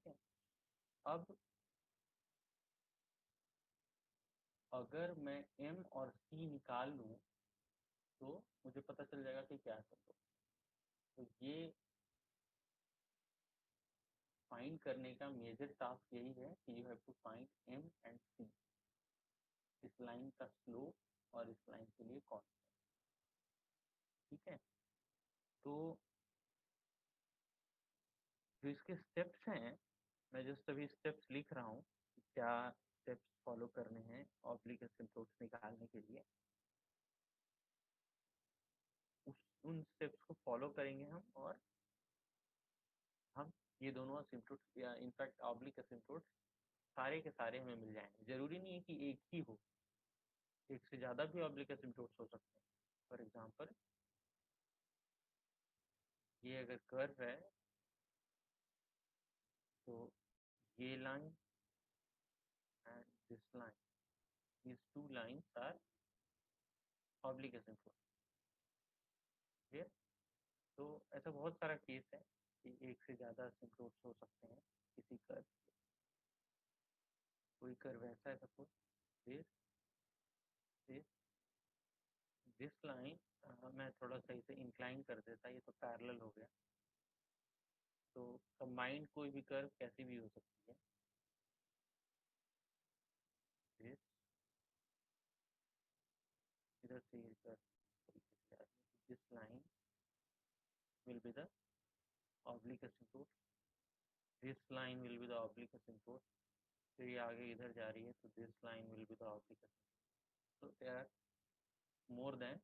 ठीक है। अब अगर मैं m और c निकाल लूँ तो मुझे पता चल जाएगा कि क्या है। तो ये फाइंड करने का मेजर टास्क यही है कि you have to find m and c, इस लाइन का स्लोप और इस लाइन के लिए कांस्टेंट। ठीक है। तो जो इसके स्टेप्स हैं, मैं जस्ट अभी स्टेप्स लिख रहा हूँ कि क्या स्टेप्स फॉलो करने हैं ऑब्लिक एसिम्प्टोट्स निकालने के लिए। उन स्टेप्स को फॉलो करेंगे हम, और हम ये दोनों असिम्प्टोट्स या इनफैक्ट ऑब्लिक एसिम्प्टोट्स सारे के सारे हमें मिल जाएंगे। जरूरी नहीं है कि एक ही हो, एक से ज़्यादा भी ऑब्लिक एसिम्प्टोट्स हो सकते हैं। फॉर एग्जांपल, ये अगर कर्व है तो ये line and this line, these two lines are oblique asymptotes। Clear? तो ऐसा बहुत सारा केस है कि एक से ज़्यादा एसिम्प्टोट्स हो सकते हैं किसी कर्व। कोई कर्व ऐसा है, suppose this this this line, मैं थोड़ा सही से इंक्लाइन कर देता, ये तो पैरेलल हो गया। तो कंबाइंड कोई भी कर्व कैसी भी हो सकती है। दिस, इधर से ये कर्व तरीके से आ रही है, this line will be the oblique asymptote, this line will be the oblique asymptote, फिर ये आगे इधर जा रही है तो this line will be the oblique asymptote। so there are more than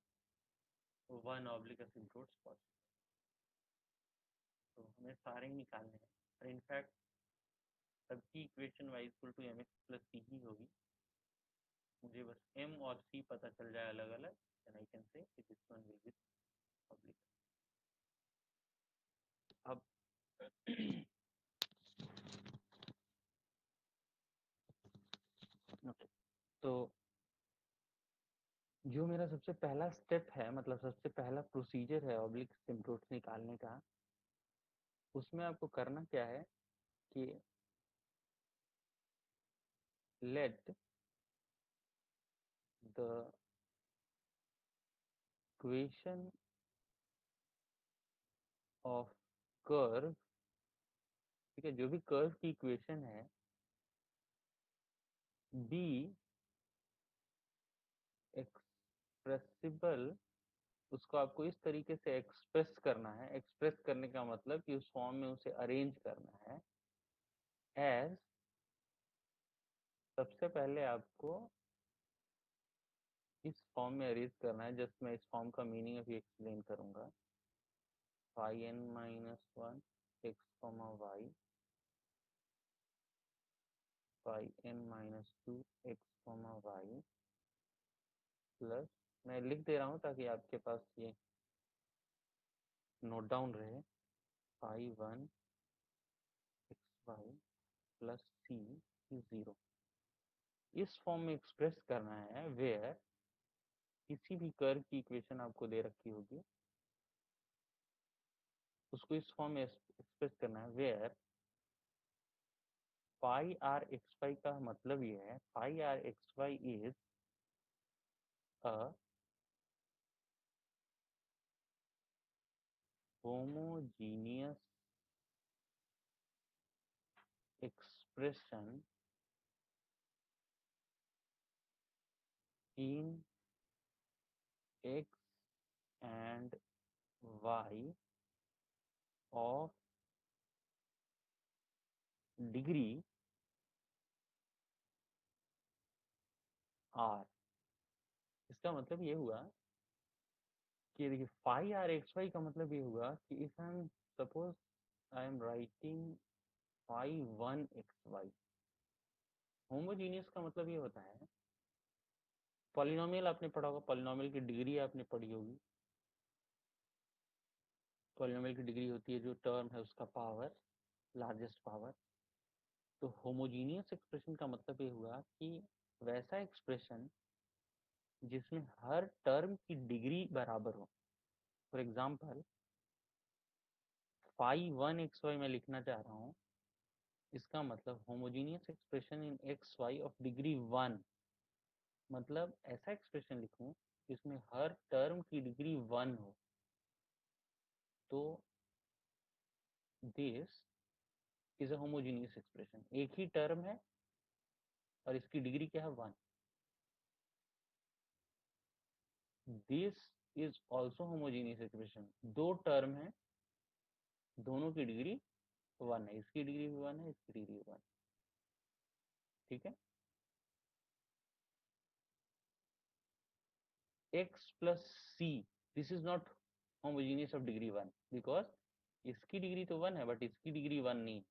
one oblique asymptotes possible। तो हमें सारे ही निकालने हैं, और इनफैक्ट सबकी equation y equal to mx plus c ही होगी। मुझे बस m और c पता चल जाए अलग अलग, then I can say this one will be oblique. अब okay, तो जो मेरा सबसे पहला स्टेप है, मतलब सबसे पहला प्रोसीजर है ऑब्लिक एसिम्प्टोट्स निकालने का, उसमें आपको करना क्या है कि let the equation of curve, ठीक है, जो भी कर्व की इक्वेशन है, बी एक्सप्रेसिबल, उसको आपको इस तरीके से एक्सप्रेस करना है। एक्सप्रेस करने का मतलब कि उस फॉर्म में उसे अरेंज करना है एज, सबसे पहले आपको इस फॉर्म में अरेंज करना है। जस्ट मैं इस फॉर्म का मीनिंग अभी एक्सप्लेन करूंगा। Phi n minus one x comma y, phi n minus two x comma y, plus, मैं लिख दे रहा हूँ ताकि आपके पास ये नोट डाउन रहे, phi one x y plus c is zero. इस फॉर्म में एक्सप्रेस करना है वेयर, किसी भी कर्व की इक्वेशन आपको दे रखी होगी, उसको इस फॉर्म में एक्सप्रेस करना है where phi r x y का मतलब ये है, phi r x y is a homogeneous expression in x and y of degree r. इसका मतलब ये हुआ कि देखिए, फाई आर एक्स वाई का मतलब ये हुआ कि if I am, suppose I am writing phi one x y, homogeneous का मतलब ये होता है, पॉलिनोमियल आपने पढ़ा होगा, पॉलिनोमियल की डिग्री आपने पढ़ी होगी। पॉलिनोमियल की डिग्री होती है जो टर्म है उसका पावर, लार्जेस्ट पावर। तो होमोजीनियस एक्सप्रेशन का मतलब ये हुआ कि वैसा एक्सप्रेशन जिसमें हर टर्म की डिग्री बराबर हो। For example, phi one x y मैं लिखना चाह रहा हूँ इसका मतलब homogeneous expression in x y of degree 1, मतलब ऐसा एक्सप्रेशन लिखूं जिसमें हर टर्म की डिग्री 1 हो। तो this is a homogeneous expression, एक ही टर्म है और इसकी डिग्री क्या है 1। This is also homogeneous expression, दो टर्म है, दोनों की डिग्री 1 है, इसकी डिग्री भी 1 है, इसकी डिग्री 1। ठीक है। x plus c, this is not homogeneous of degree 1 because इसकी डिग्री तो 1 है बट इसकी डिग्री 1 नहीं,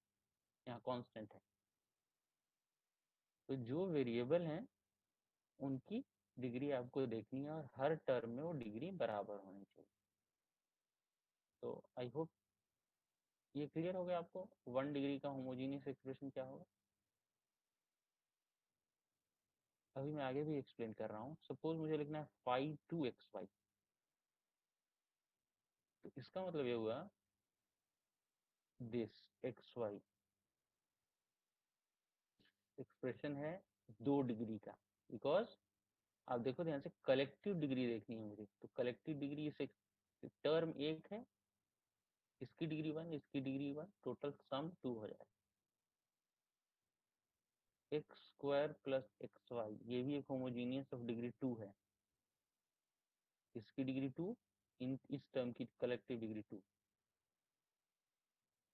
यहाँ कांस्टेंट है। तो जो वेरिएबल हैं उनकी डिग्री आपको देखनी है और हर टर्म में वो डिग्री बराबर होनी चाहिए। तो आई होप ये क्लियर हो गया आपको 1 डिग्री का होमोजीनियस एक्सप्रेशन क्या होगा। अभी मैं आगे भी एक्सप्लेन कर रहा हूँ। सपोज मुझे लिखना है फाई 2xy, तो इसका मतलब ये हुआ दिस xy एक्सप्रेशन है 2 डिग्री का, बिकॉज आप देखो ध्यान से, कलेक्टिव डिग्री देखनी है मुझे, तो कलेक्टिव डिग्री इस टर्म एक है, इसकी डिग्री 1, इसकी डिग्री 1, टोटल सम 2 हो जाए। X square plus x y, ये भी एक होमोजीनियस ऑफ डिग्री 2 है, इसकी डिग्री 2, इन इस टर्म की collective degree 2।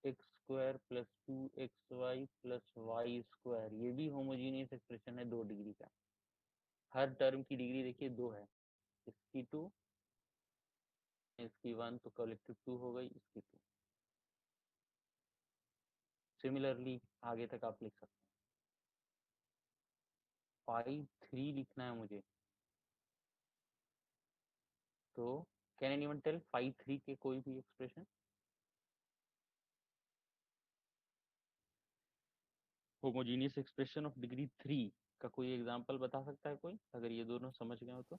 X square plus 2xy plus y square, ये भी होमोजीनियस एक्सप्रेशन है 2 डिग्री का। हर टर्म की डिग्री देखिए 2 है, इसकी 2, इसकी 1, तो कलेक्टिव 2 हो गई, इसकी 2। सिमिलरली आगे तक आप लिख सकते हैं। फाई 3 लिखना है मुझे, तो कैन एनीवन टेल फाई 3 के कोई भी expression, homogeneous expression of degree 3 का कोई एग्जांपल बता सकता है कोई, अगर ये दोनों समझ गए हो तो।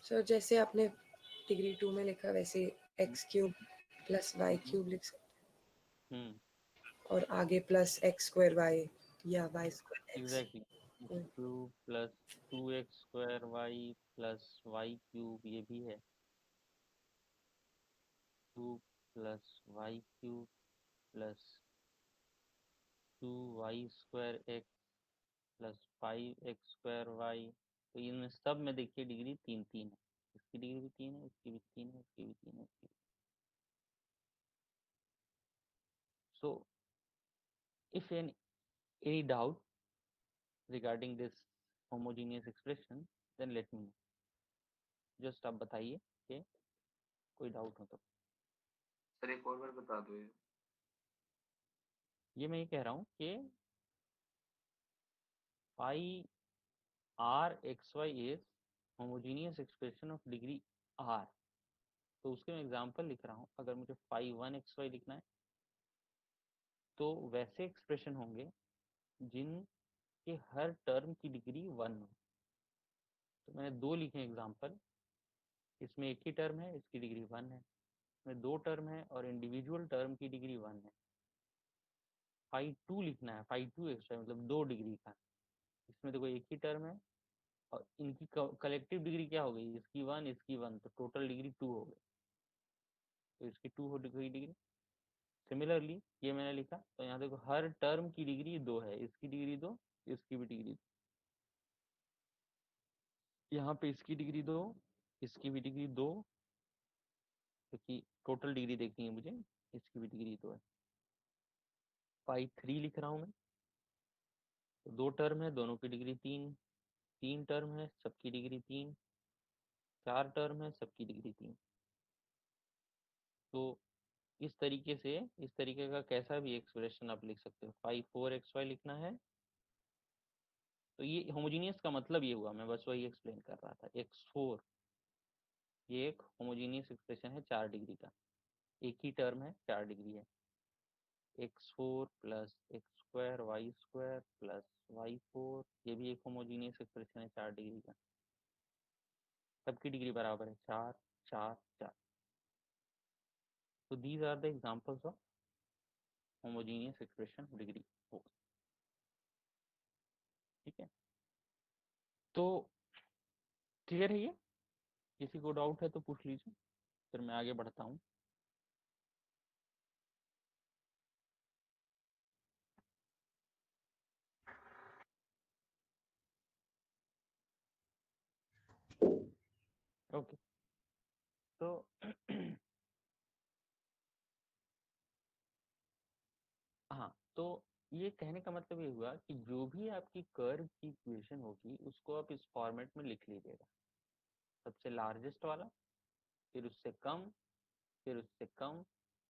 सर जैसे आपने डिग्री 2 में लिखा वैसे x cube plus y cube लिख सकते हैं, और आगे प्लस एक्स स्क्वायर वाई या y square x. Exactly, cube plus 2x square Y plus y cube, ये भी है cube plus y cube plus 2y square x plus 5x square y. तो इनमें सब में देखिए डिग्री 3 3 है, इसकी डिग्री भी 3 है, इसकी भी 3 है, इसकी भी 3 है, इसकी भी। So if any doubt regarding this homogeneous expression, then let me know, just आप बताइए कि कोई डाउट हो तो। सर एक और बार बता दो ये मैं ये कह रहा हूँ कि phi r x y is homogeneous expression of degree r. तो उसके मैं एग्जांपल लिख रहा हूँ, अगर मुझे फाई 1 एक्स वाई लिखना है तो वैसे एक्सप्रेशन होंगे जिनके हर टर्म की डिग्री 1 हो। तो मैंने दो लिखे एग्जांपल, इसमें एक ही टर्म है, इसकी डिग्री 1 है, इसमें दो टर्म है और इंडिविजुअल टर्म की डिग्री 1 है। फाई 2 लिखना है, फाई 2 एक्स वाई मतलब 2 डिग्री का, इसमें देखो एक ही टर्म है और इनकी कलेक्टिव डिग्री क्या हो गई, इसकी 1, इसकी 1, तो टोटल डिग्री 2 हो गई, तो इसकी 2 हो गई डिग्री। सिमिलरली ये मैंने लिखा, तो यहाँ देखो हर टर्म की डिग्री 2 है, इसकी डिग्री 2, इसकी भी डिग्री 2, यहाँ पे इसकी डिग्री 2, इसकी भी डिग्री 2, क्योंकि टोटल डिग्री देखनी है मुझे, इसकी भी डिग्री 2 है। फाई 3 लिख रहा हूँ मैं, तो दो टर्म है, दोनों की डिग्री 3, तीन टर्म है, सबकी डिग्री 3, चार टर्म है, सबकी डिग्री 3। तो इस तरीके से, इस तरीके का कैसा भी एक्सप्रेशन आप लिख सकते हो। फाई 4 एक्स वाई लिखना है, तो ये होमोजीनियस का मतलब ये हुआ, मैं बस वही एक्सप्लेन कर रहा था। x4 ये एक होमोजीनियस एक्सप्रेशन है 4 डिग्री का, एक ही टर्म है, 4 डिग्री है। x4 plus x square y square plus y4, ये भी एक होमोजीनियस एक्सप्रेशन है 4 डिग्री का, सबकी डिग्री बराबर है 4 4 4। तो these are the examples of homogeneous expression degree होगा। ठीक है, तो क्लियर है ये? किसी को डाउट है तो पूछ लीजिए, फिर मैं आगे बढ़ता हूँ। ओके, तो हाँ, तो ये कहने का मतलब ये हुआ कि जो भी आपकी कर्व की इक्वेशन होगी उसको आप इस फॉर्मेट में लिख लीजिएगा। सबसे लार्जेस्ट वाला, फिर उससे कम, फिर उससे कम,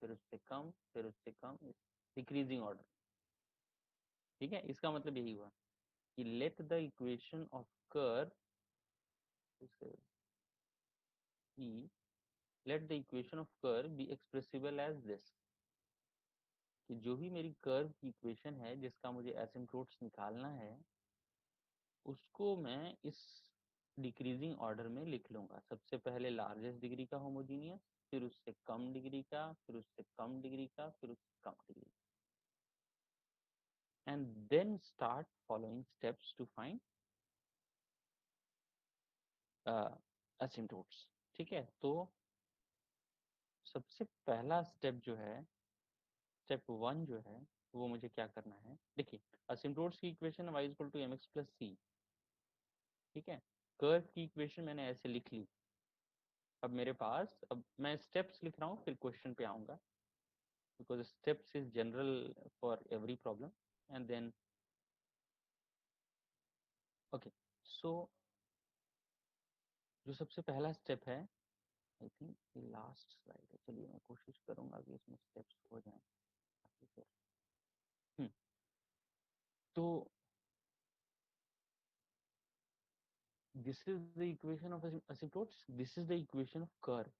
फिर उससे कम, फिर उससे कम, डिक्रीजिंग ऑर्डर। ठीक है, इसका मतलब यही हुआ कि let the equation of curve let the equation of curve be expressible as this, कि जो भी मेरी कर्व की इक्वेशन है जिसका मुझे एसिम्प्टोट्स निकालना है उसको मैं इस डिक्रीजिंग ऑर्डर में लिख लूंगा। सबसे पहले लार्जेस्ट डिग्री का होमोजीनियस, फिर उससे कम डिग्री का, फिर उससे कम डिग्री का, फिर उससे कम degree, and then start following steps to find asymptotes. ठीक है, तो सबसे पहला स्टेप जो है, स्टेप 1 जो है, वो मुझे क्या करना है, देखिए एसिम्प्टोट्स की equation y equal to M X plus C. ठीक है, कर्व की इक्वेशन मैंने ऐसे लिख ली। अब मेरे पास, अब मैं स्टेप्स लिख रहा हूँ फिर क्वेश्चन पे आऊंगा, because steps is general for every problem. And then okay, so जो सबसे पहला स्टेप है, आई थिंक ये लास्ट स्लाइड है, चलिए मैं कोशिश करूंगा कि इसमें स्टेप्स हो जाएं। तो this is the equation of asymptotes, this is the equation of curve.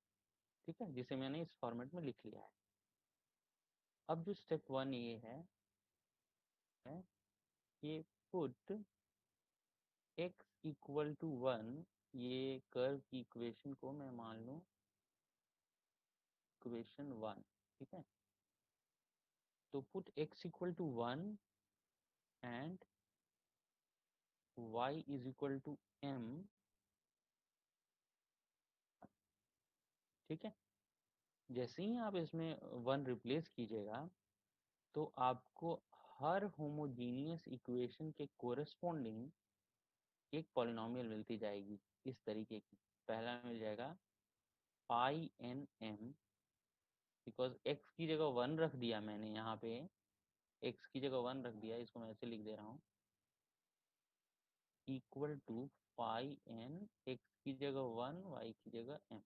ठीक है, जिसे मैंने इस फॉर्मेट में लिख लिया है। अब जो स्टेप 1 ये है ये पुट x इक्वल टू 1, ये कर्व की इक्वेशन को मैं मान लूं इक्वेशन 1। ठीक है, तो put x equal to 1 and y is equal to m। ठीक है, जैसे ही आप इसमें 1 रिप्लेस कीजिएगा तो आपको हर होमोजीनियस इक्वेशन के कोरेस्पोंडिंग एक पॉलिनोमियल मिलती जाएगी इस तरीके की। पहला मिल जाएगा पाई एन एम, बिकॉज x की जगह 1 रख दिया मैंने यहाँ पे, x की जगह 1 रख दिया, इसको मैं ऐसे लिख दे रहा हूँ, equal to pi n, x की जगह 1, y की जगह m।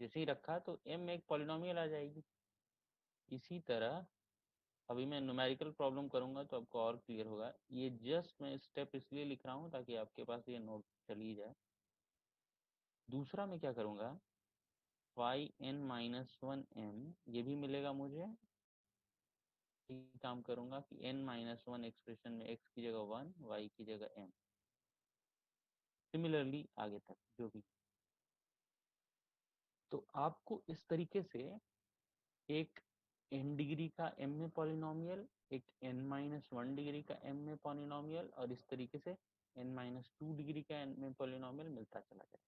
जैसे ही रखा तो m एक पॉलिनोमियल आ जाएगी। इसी तरह अभी मैं न्यूमेरिकल प्रॉब्लम करूंगा तो आपको और क्लियर होगा। ये जस्ट मैं स्टेप इसलिए लिख रहा हूँ ताकि आपके पास ये नोट चली जाए। दूसरा मैं क्या करूंगा, फाई एन माइनस 1m, ये भी मिलेगा मुझे। काम करूंगा कि n माइनस 1 एक्सप्रेशन में x की जगह 1, y की जगह m, सिमिलरली आगे तक जो भी। तो आपको इस तरीके से एक n डिग्री का m में पॉलिनोमियल, एक n माइनस 1 डिग्री का m में पॉलिनोमियल, और इस तरीके से n माइनस 2 डिग्री का n में पॉलिनोमियल मिलता चला जाए।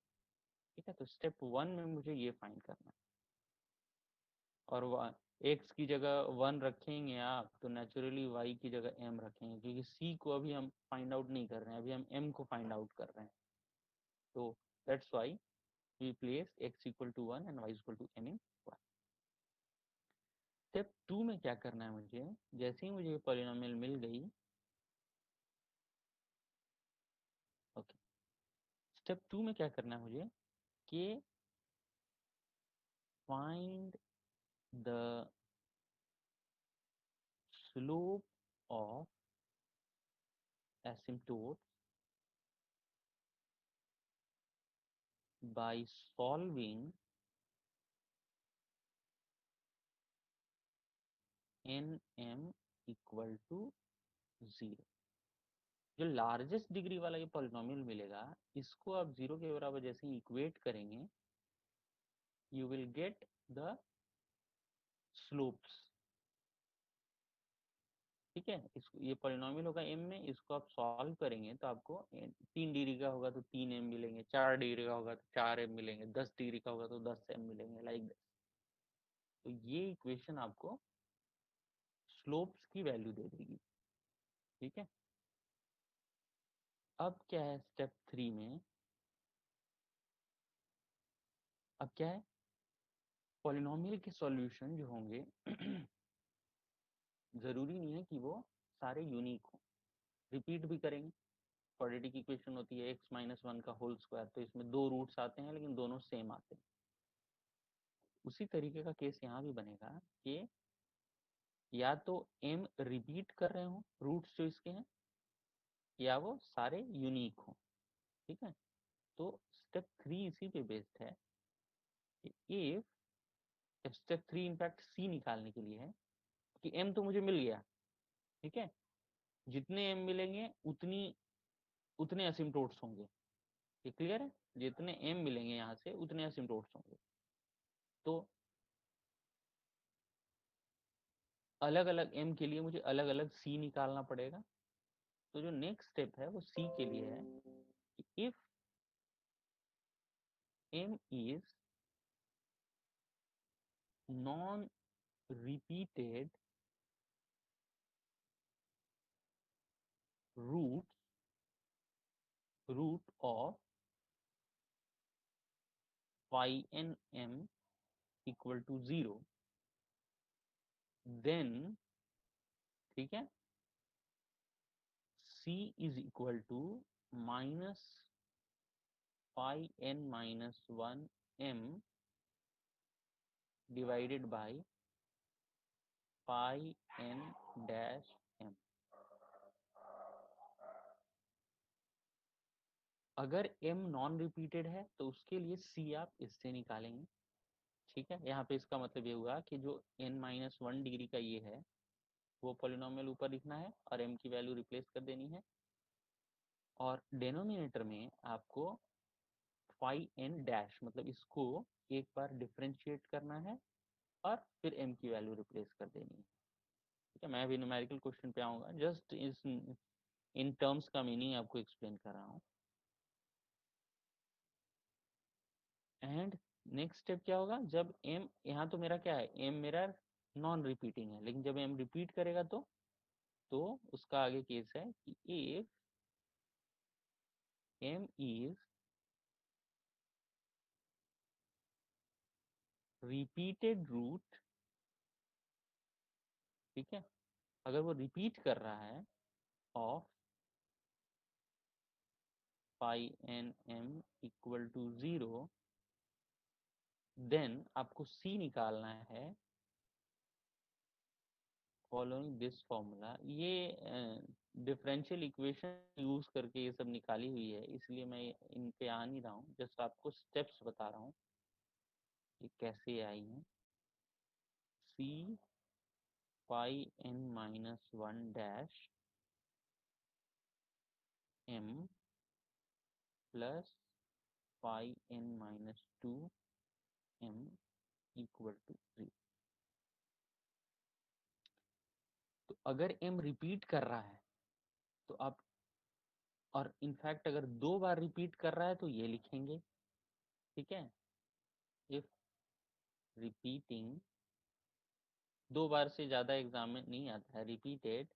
ठीक है, तो स्टेप 1 में मुझे ये फाइंड करना है। और x की जगह 1 रखेंगे आप तो नेचुरली y की जगह m रखेंगे, क्योंकि c को अभी हम फाइंड आउट नहीं कर रहे हैं, अभी हम m को फाइंड आउट कर रहे हैं। तो that's why we place x equal to 1 and y equal to m in 1। Step 2 में क्या करना है मुझे, जैसे ही मुझे ये पॉलिनोमियल मिल गई, ओके, स्टेप 2 में क्या करना है मुझे कि find the slope of asymptote by solving nm equal to 0। जो लार्जेस्ट डिग्री वाला ये पॉलिनोमियल मिलेगा, इसको आप 0 के बराबर जैसे ही इक्वेट करेंगे, you will get the slopes. ठीक है, इसको ये पॉलिनोमियल होगा m में, इसको आप सॉल्व करेंगे तो आपको 3 डिग्री का होगा तो 3m मिलेंगे, 4 डिग्री का होगा तो 4m मिलेंगे, 10 डिग्री का होगा तो 10m मिलेंगे, लाइक दिस। तो ये इक्वेशन आपको स्लोप्स की वैल्यू दे देगी। ठीक है, अब क्या है स्टेप 3 में, अब क्या है, पॉलिनोमियल के सॉल्यूशन जो होंगे जरूरी नहीं है कि वो सारे यूनिक हो, रिपीट भी करेंगे। क्वाड्रेटिक इक्वेशन होती है x-1 का होल स्क्वायर, तो इसमें 2 रूट्स आते हैं लेकिन दोनों सेम आते हैं। उसी तरीके का केस यहाँ भी बनेगा कि या तो m रिपीट कर रहे हो रूट्स जो इसके हैं, या वो सारे यूनिक हो। ठीक है, तो स्टेप 3 इसी पे बेस्ड है कि इफ स्टेप 3 इनफैक्ट c निकालने के लिए है कि m तो मुझे मिल गया। ठीक है, जितने m मिलेंगे उतने असिम्प्टोट्स होंगे। ये क्लियर है, जितने m मिलेंगे यहाँ से उतने असिम्प्टोट्स होंगे। तो अलग अलग m के लिए मुझे अलग अलग c निकालना पड़ेगा। तो जो नेक्स्ट स्टेप है वो c के लिए है कि if m is non repeated root of phi n m equal to 0, then ठीक है c is equal to minus phi n minus 1 m divided by phi n dash m। अगर m non repeated है तो उसके लिए c आप इससे निकालेंगे। ठीक है, यहाँ पे इसका मतलब ये हुआ कि जो n-1 डिग्री का ये है वो पॉलिनोमियल ऊपर लिखना है और m की वैल्यू रिप्लेस कर देनी है, और डेनोमिनेटर में आपको phi n डैश मतलब इसको एक बार डिफ्रेंशिएट करना है और फिर m की वैल्यू रिप्लेस कर देनी है। ठीक है, मैं भी न्यूमेरिकल क्वेश्चन पे आऊंगा, जस्ट इस इन टर्म्स का मीनिंग आपको एक्सप्लेन कर रहा हूँ। एंड नेक्स्ट स्टेप क्या होगा, जब m यहाँ तो मेरा क्या है, m मेरा नॉन रिपीटिंग है, लेकिन जब m रिपीट करेगा तो उसका आगे केस है कि if m is repeated root, ठीक है, अगर वो रिपीट कर रहा है of phi n m equal to 0, then आपको c निकालना है फॉलोइंग दिस फॉर्मूला। ये डिफरेंशियल इक्वेशन यूज करके ये सब निकाली हुई है, इसलिए मैं इन पे आ नहीं रहा हूँ, जस्ट आपको स्टेप्स बता रहा हूँ कि कैसे आई हैं। c phi n minus 1 dash m plus phi n minus 2 m equal to 3। तो अगर m रिपीट कर रहा है तो आप, और इनफैक्ट अगर 2 बार रिपीट कर रहा है तो ये लिखेंगे। ठीक है, इफ रिपीटिंग, 2 बार से ज्यादा एग्जाम में नहीं आता है, रिपीटेड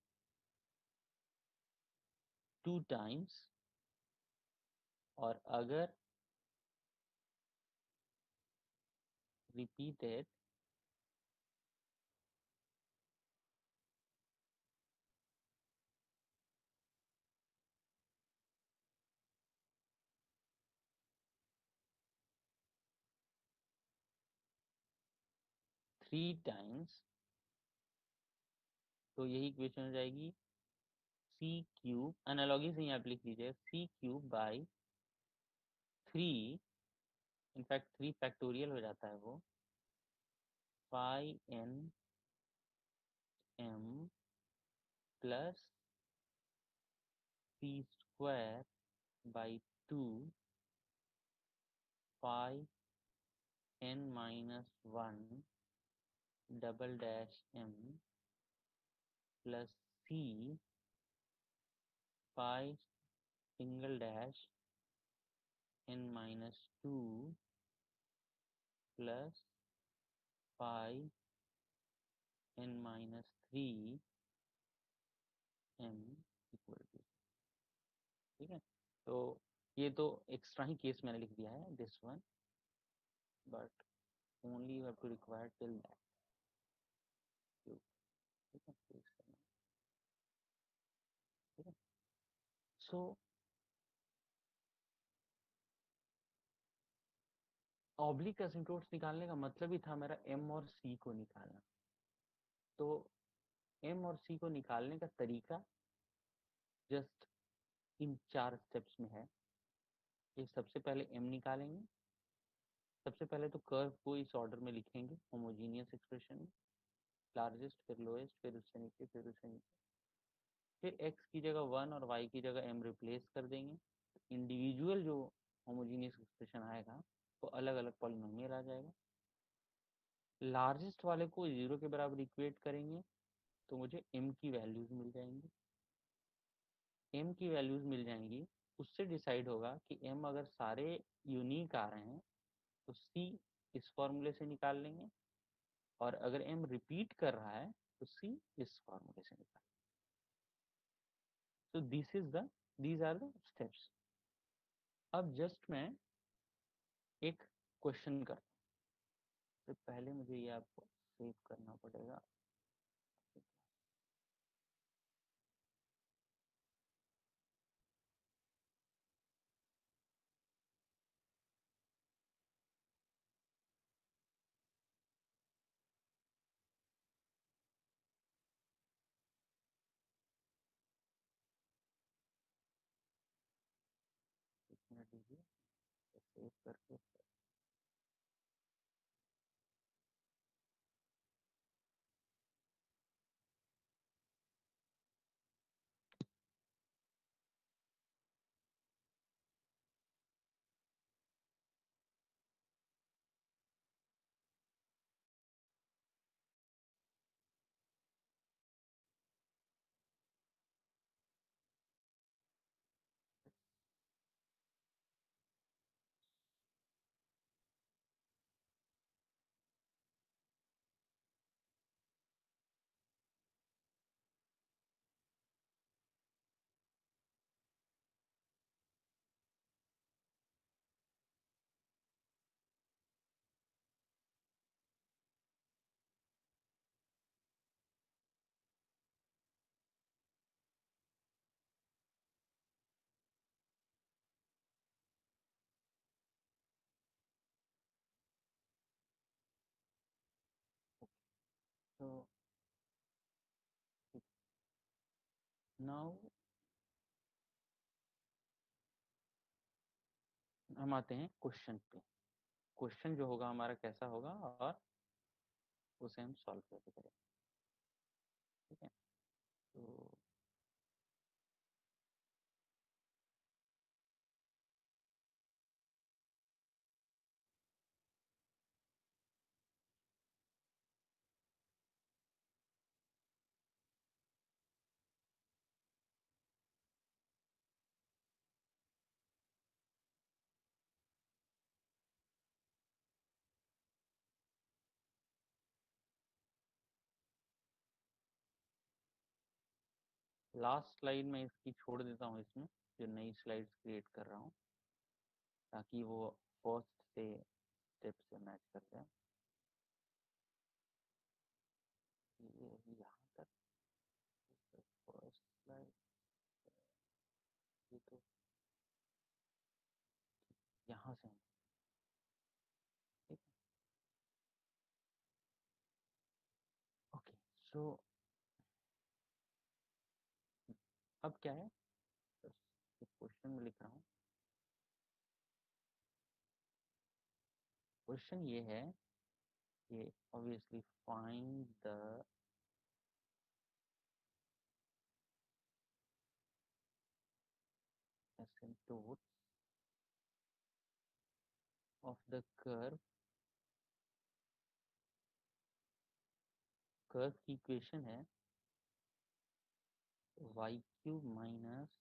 2 टाइम्स, और अगर रिपीटेड 3 टाइम्स, तो यही इक्वेशन हो जाएगी c क्यूब, एनालॉगी से यहाँ पे लिख लीजिए, c cube by 3, in fact 3 factorial हो जाता है वो, phi n m plus c square by 2 phi n minus 1 double dash m plus C pi single dash n minus 2 plus pi n minus 3 m equal to, ठीक है। तो ये तो extra ही case मैंने लिख दिया है, this one, but only you have to require till that, ठीक है, ठीक है। सो ऑब्लिक एसिम्प्टोट्स निकालने का मतलब ही था मेरा m और c को निकालना। तो m और c को निकालने का तरीका जस्ट इन 4 स्टेप्स में है। ये सबसे पहले m निकालेंगे। सबसे पहले तो कर्व को इस ऑर्डर में लिखेंगे होमोजीनियस एक्सप्रेशन में, लार्जेस्ट फिर लोएस्ट फिर उससे नीचे फिर उससे नीचे। फिर x की जगह 1 और y की जगह m रिप्लेस कर देंगे। इंडिविजुअल जो होमोजीनियस एक्सप्रेशन आएगा वो अलग अलग पॉलिनोमियल आ जाएगा। लार्जेस्ट वाले को 0 के बराबर इक्वेट करेंगे तो मुझे m की वैल्यूज मिल जाएंगी। m की वैल्यूज मिल जाएंगी, उससे डिसाइड होगा कि m अगर सारे यूनिक आ रहे हैं तो c इस फॉर्मूले से निकाल लेंगे, और अगर m रिपीट कर रहा है तो c इस फॉर्मूले से निकाल। तो दीज आर द स्टेप्स। अब जस्ट मैं एक क्वेश्चन करता हूँ, तो पहले मुझे ये आपको सेव करना पड़ेगा। एक मिनट दीजिए, सेव करके तो नाउ हम आते हैं क्वेश्चन पे। क्वेश्चन जो होगा हमारा कैसा होगा और उसे हम सॉल्व कैसे करेंगे, ठीक है। तो लास्ट स्लाइड में इसकी छोड़ देता हूँ, इसमें जो नई स्लाइड्स क्रिएट कर रहा हूँ, ताकि वो फर्स्ट से स्टेप से मैच कर जाए। ये यहाँ तक फर्स्ट स्लाइड, ये तो यहाँ से, ठीक है। ओके, सो अब क्या है, क्वेश्चन में लिख रहा हूँ। क्वेश्चन ये है कि obviously find the asymptotes of the curve। Curve की इक्वेशन है Y cube minus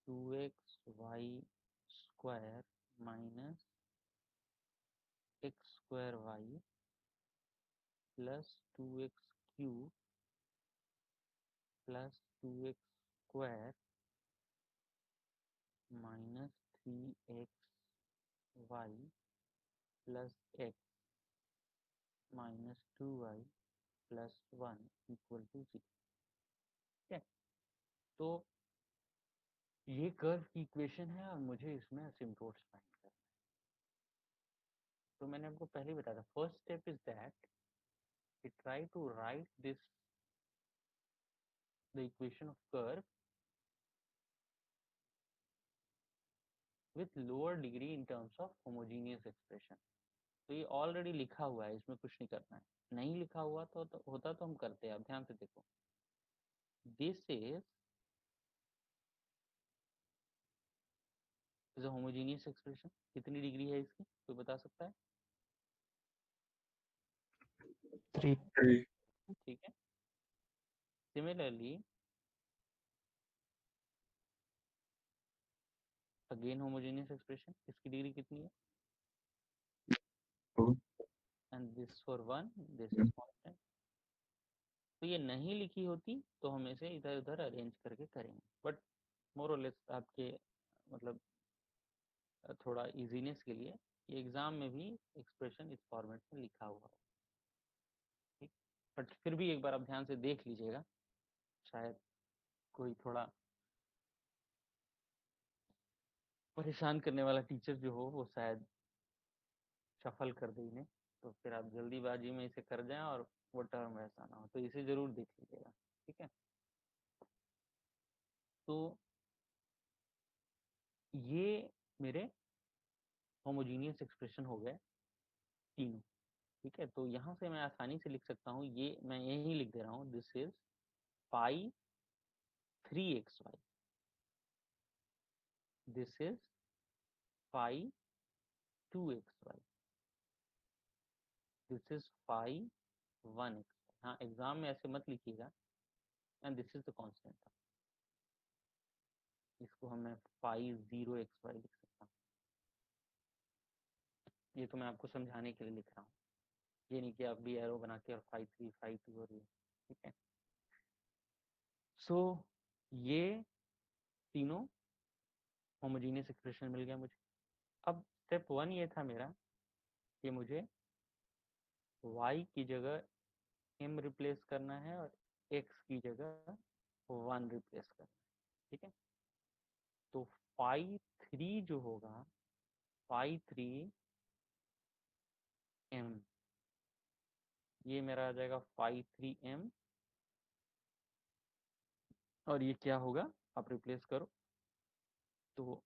2x Y square minus X square Y plus 2x cube plus 2x square minus 3x Y plus x minus 2y plus 1 equal to 0। ठीक है, तो ये curve की equation है और मुझे इसमें असिम्प्टोट्स फाइंड करना है। तो मैंने आपको पहले ही बताया था, first step is that we try to write this the equation of curve with lower degree in terms of homogeneous expression। तो ये ऑलरेडी लिखा हुआ है, इसमें कुछ नहीं करना है। नहीं लिखा हुआ तो होता तो हम करते हैं। अब ध्यान से देखो, this is a homogeneous expression. कितनी डिग्री है इसकी, कोई बता सकता है? 3। ठीक है, सिमिलरली अगेन होमोजेनियस एक्सप्रेशन, इसकी डिग्री कितनी है? 2। And this for 1, this is constant. तो ये नहीं लिखी होती तो हम इसे इधर उधर अरेंज करके करेंगे, बट मोर और लेस आपके मतलब थोड़ा इजीनेस के लिए ये एग्जाम में भी एक्सप्रेशन इस फॉर्मेट में लिखा हुआ है। ठीक, बट फिर भी एक बार आप ध्यान से देख लीजिएगा, शायद कोई थोड़ा परेशान करने वाला टीचर जो हो वो शायद शफल कर दे इन्हें, तो फिर आप जल्दीबाजी में इसे कर जाएं और वो टर्म वैसा ना हो, तो इसे जरूर देख लीजिएगा। ठीक है, तो ये मेरे होमोजीनियस एक्सप्रेशन हो गए तीनों। ठीक है, तो यहाँ से मैं आसानी से लिख सकता हूँ, ये मैं यही लिख दे रहा हूँ, this is pi 3xy, this is pi 2xy, this is pi 1x। हाँ, एग्जाम में ऐसे मत लिखिएगा। And this is the constant, इसको हमें पाई 0xy लिख सकता हूँ। ये तो मैं आपको समझाने के लिए लिख रहा हूँ, ये नहीं कि आप भी एरो बना के और 5 3 5 2 और ये। ठीक है, सो ये तीनों होमोजीनियस एक्सप्रेशन मिल गया मुझे। अब स्टेप 1 ये था मेरा कि मुझे y की जगह m रिप्लेस करना है और x की जगह 1 रिप्लेस करना है। ठीक है, तो फाई 3 जो होगा, फाई 3 m, ये मेरा आ जाएगा फाई 3 m, और ये क्या होगा आप रिप्लेस करो तो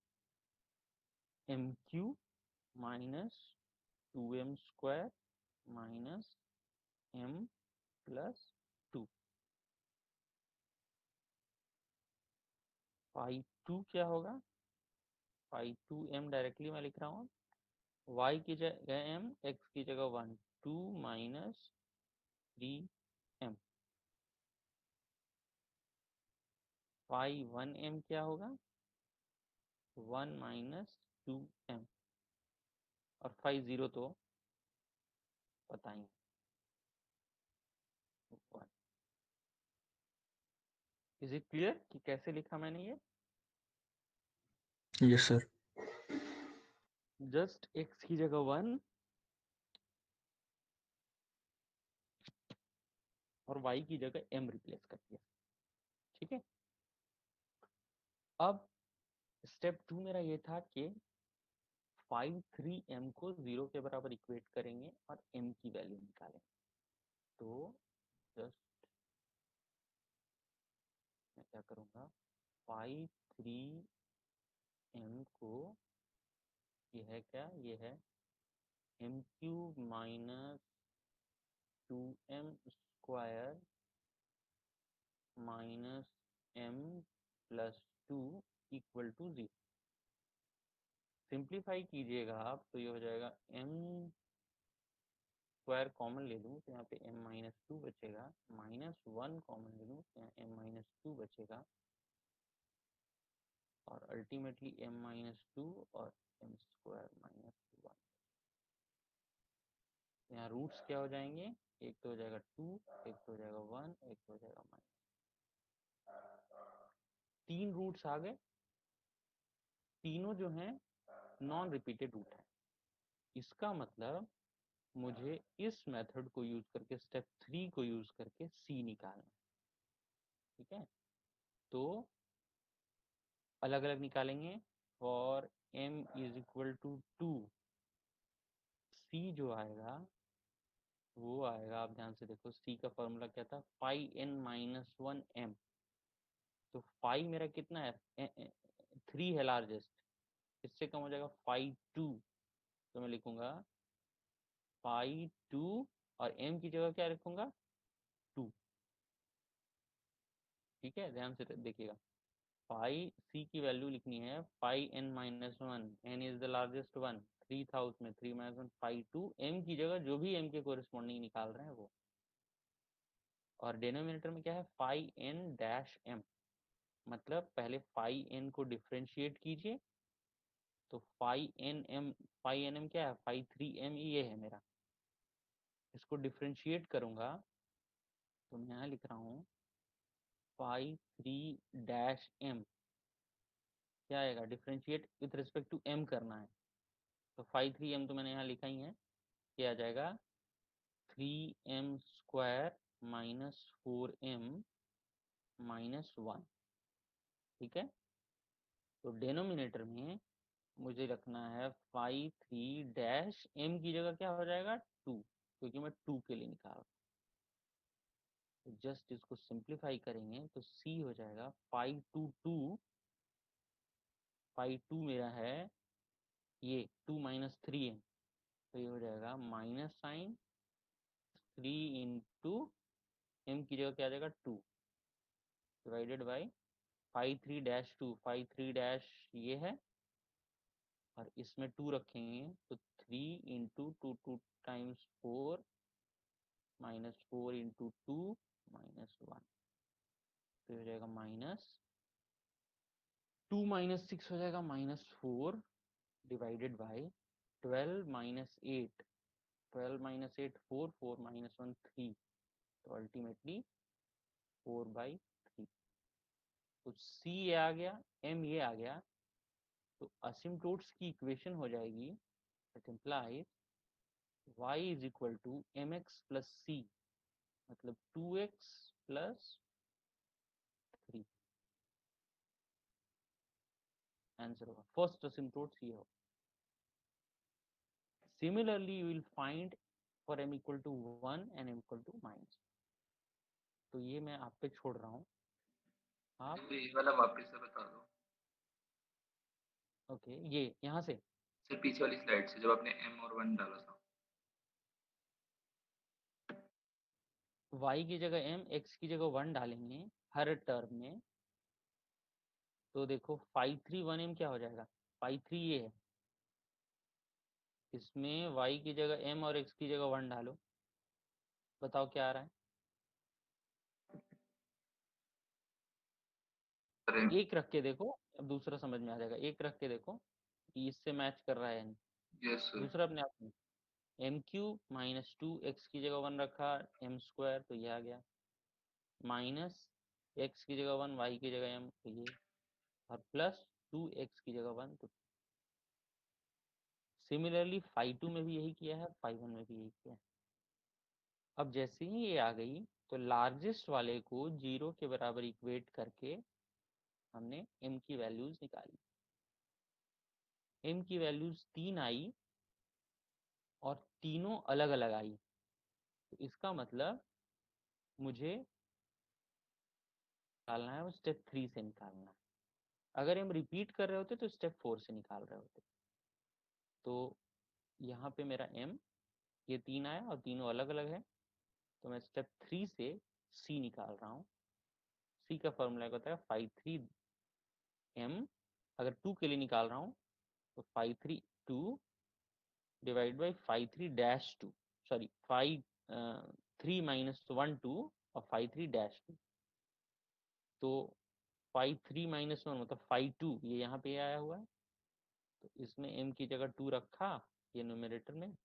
m cube minus 2m square minus m plus 2। Phi 2 क्या होगा, फाई 2 m डायरेक्टली मैं लिख रहा हूँ, y की जगह m, x की जगह 1, 2 माइनस 3m। फाई 1m क्या होगा, 1 माइनस 2m, और फाई 0 तो पता ही, 1। इज इट क्लियर कि कैसे लिखा मैंने ये? Yes sir. जस्ट x की जगह 1 और y की जगह m रिप्लेस कर दिया। ठीक है, अब स्टेप 2 मेरा ये था कि 5 3m को 0 के बराबर इक्वेट करेंगे और m की वैल्यू निकालेंगे। तो जस्ट मैं क्या करूँगा, 5 3m को, ये है क्या, ये है m cube minus 2m square minus m plus 2 equal to 0। Simplify कीजिएगा आप तो ये हो जाएगा m स्क्वायर कॉमन ले लूँ तो यहाँ पे m माइनस टू बचेगा, -1 कॉमन ले लूँ तो यहाँ m माइनस टू बचेगा, और अल्टीमेटली m माइनस टू और m स्क्वायर माइनस वन। यहाँ रूट्स क्या हो जाएंगे, एक तो हो जाएगा 2, एक तो हो जाएगा 1, एक तो हो जाएगा माइनस। 3 रूट्स आ गए, तीनों जो हैं नॉन रिपीटेड रूट है। इसका मतलब मुझे इस मेथड को यूज करके, स्टेप 3 को यूज करके c निकालना, ठीक है। तो अलग अलग निकालेंगे। For m is equal to 2, c जो आएगा वो आएगा, आप ध्यान से देखो, c का फॉर्मूला क्या था, phi n minus one m। तो फाई मेरा कितना है, 3 है लार्जेस्ट, इससे कम हो जाएगा फाई 2, तो मैं लिखूंगा फाई 2 और m की जगह क्या रखूंगा, 2। ठीक है, ध्यान से देखिएगा, फाई c की वैल्यू लिखनी है phi n minus one, n is the largest one, 3 था उसमें, 3 माइनस वन फाई 2, m की जगह जो भी m के कोरिस्पॉन्डिंग निकाल रहे हैं वो, और डिनोमिनेटर में क्या है, फाई n डैश m, मतलब पहले फाई n को डिफ्रेंशिएट कीजिए, तो phi n m, phi n m क्या है, फाई 3m ये है मेरा, इसको डिफ्रेंशिएट करूंगा तो मैं यहाँ लिख रहा हूँ फाई 3 डैश m, क्या आएगा, differentiate with respect to m करना है, तो फाई 3m तो मैंने यहाँ लिखा ही है, क्या आ जाएगा 3m square minus 4m minus one. ठीक है, तो डिनोमिनेटर में मुझे रखना है फाई 3 डैश m की जगह क्या हो जाएगा 2, क्योंकि मैं 2 के लिए निकाल रहा हूँ। तो जस्ट इसको सिंप्लीफाई करेंगे तो c हो जाएगा फाई 2 2, फाई 2 मेरा है ये 2 माइनस 3m, तो ये हो जाएगा माइनस साइन 3 इंटू m की जगह क्या आ जाएगा 2, divided by phi 3 dash 2, phi 3 dash ये है और इसमें 2 रखेंगे तो 3 into 2, 2 times 4 minus 4 into 2 minus 1, तो हो जाएगा माइनस 2 माइनस 6 हो जाएगा minus 4, divided by 12 minus 8, 12 minus 8 4, 4 minus 1 3, तो अल्टीमेटली 4/3। तो c ये आ गया, m ये आ गया, तो असिम्प्टोट्स की इक्वेशन हो जाएगी, it implies y is equal to mx plus c, मतलब 2x प्लस 3। आंसर होगा फर्स्ट असिम्प्टोट्स ये हो। Similarly you will find for m equal to 1 and m equal to minus. तो ये मैं आप पे छोड़ रहा हूँ, आप तो ये वाला वापस से बता दो ओके, ये यहाँ से सर, पीछे वाली स्लाइड से जब आपने m और 1 डाला था। y की जगह m, x की जगह 1 डालेंगे हर टर्म में, तो देखो फाई 3 1m क्या हो जाएगा, फाई 3 ये है, इसमें y की जगह m और x की जगह 1 डालो, बताओ क्या आ रहा है, सर एक रख के देखो, अब दूसरा समझ में आ जाएगा, एक रख के देखो कि इससे मैच कर रहा है या नहीं। यस सर, दूसरा अपने आप में एम क्यू माइनस 2 एक्स की जगह 1 रखा, m स्क्वायर, तो ये आ गया, माइनस x की जगह 1 y की जगह m, तो ये, और प्लस 2x की जगह 1, तो सिमिलरली फाई 2 में भी यही किया है, फाई 1 में भी यही किया है। अब जैसे ही ये आ गई तो लार्जेस्ट वाले को 0 के बराबर इक्वेट करके हमने m की वैल्यूज निकाली, m की वैल्यूज 3 आई और तीनों अलग अलग आई, तो इसका मतलब मुझे निकालना है वो स्टेप 3 से निकालना है। अगर हम रिपीट कर रहे होते तो स्टेप 4 से निकाल रहे होते। तो यहाँ पे मेरा m ये 3 आया और तीनों अलग अलग है, तो मैं स्टेप 3 से c निकाल रहा हूँ। c का फॉर्मूला होता है फाई 3m, अगर 2 के लिए निकाल रहा हूँ तो phi 3 2 divide by phi 3 dash 2, sorry 5 3 minus 1 2 और 5 3 डैश 2, तो 5 3 माइनस 1 मतलब 5 2 ये यहाँ पे आया हुआ है, तो इसमें m की जगह 2 रखा ये न्यूमरेटर में,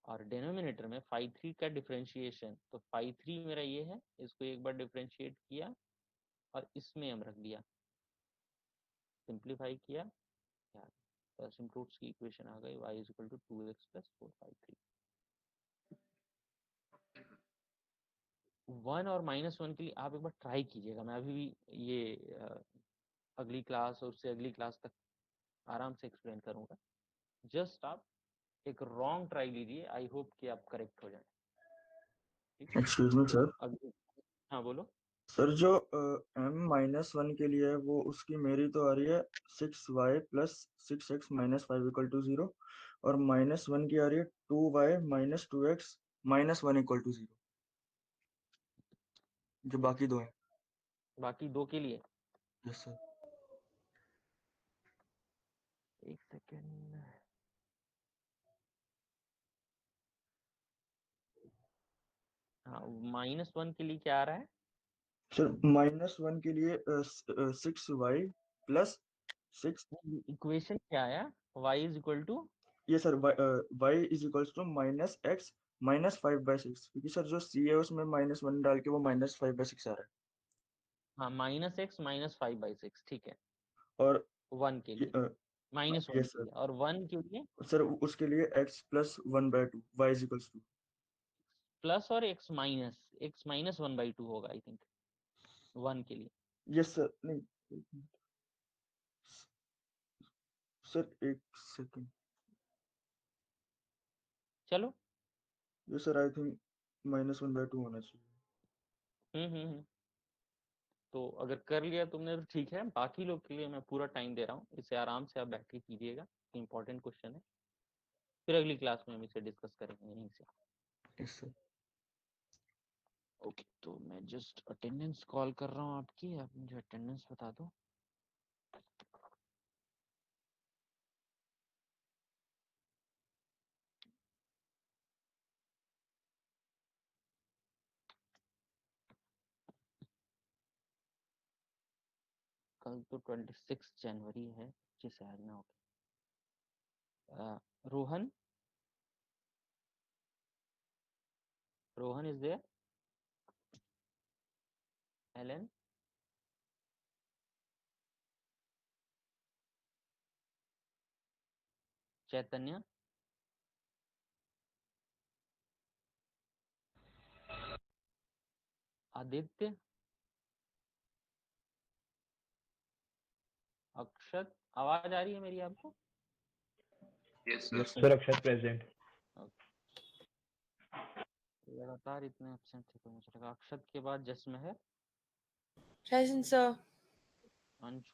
और डिनोमिनेटर में 5 3 का डिफरेंशिएशन, तो 5 3 मेरा ये है, इसको एक बार डिफरेंशिएट किया और इसमें m रख दिया, सिंप्लीफाई किया, एसिम्प्टोट्स की इक्वेशन आ गई, y is equal to 2x plus 4 5 3। 1 और -1 के लिए आप एक बार ट्राई कीजिएगा, मैं अभी भी ये अगली क्लास और उससे अगली क्लास तक आराम से एक्सप्लेन करूंगा। जस्ट आप एक रॉन्ग ट्राई लीजिए, आई होप कि आप करेक्ट हो जाए। Excuse me sir. हाँ बोलो सर जो m-1 के लिए है वो उसकी मेरी तो आ रही है 6y plus 6x minus 5 equal to 0, और -1 की आ रही है 2y minus 2x minus 1 equal to 0, जो बाकी दो है। बाकी दो के लिए यस सर। एक सेकेंड, हाँ -1 के लिए क्या आ रहा है? सर -1 के लिए 6y प्लस 6, इक्वेशन क्या आया? y इज इक्वल टू, ये sir y is equals to minus x minus 5/6, क्योंकि सर जो c है उसमें -1 डाल के वो -5/6 आ रहा है। हाँ -x माइनस 5/6, ठीक है, और 1 के लिए, -1 यस के सर। लिए, और 1 के लिए सर उसके लिए x plus 1/2 y is equals to, plus और x माइनस 1/2 होगा आई थिंक 1 के लिए। Yes sir. नहीं सर, एक सेकंड। चलो, यस सर, आई थिंक -1/2 होना चाहिए। तो अगर कर लिया तुमने तो ठीक है, बाकी लोग के लिए मैं पूरा टाइम दे रहा हूँ, इसे आराम से आप बैठ के कीजिएगा, इंपॉर्टेंट क्वेश्चन है, फिर अगली क्लास में हम इसे डिस्कस करेंगे यहीं से। Yes sir. ओके, तो मैं जस्ट अटेंडेंस कॉल कर रहा हूँ आपकी, आप मुझे अटेंडेंस बता दो। कल तो 26 जनवरी है, 25 आज ना हो। Rohan, Rohan is there? Alan, Chaitanya, Aditya, Akshat, आवाज आ रही है मेरी आपको? Yes yes sir. Sir. Akshat present. लगातार इतने एब्सेंट थे तो मुझे लगा अक्षत के बाद जसमहर, Present, sir. अंशु,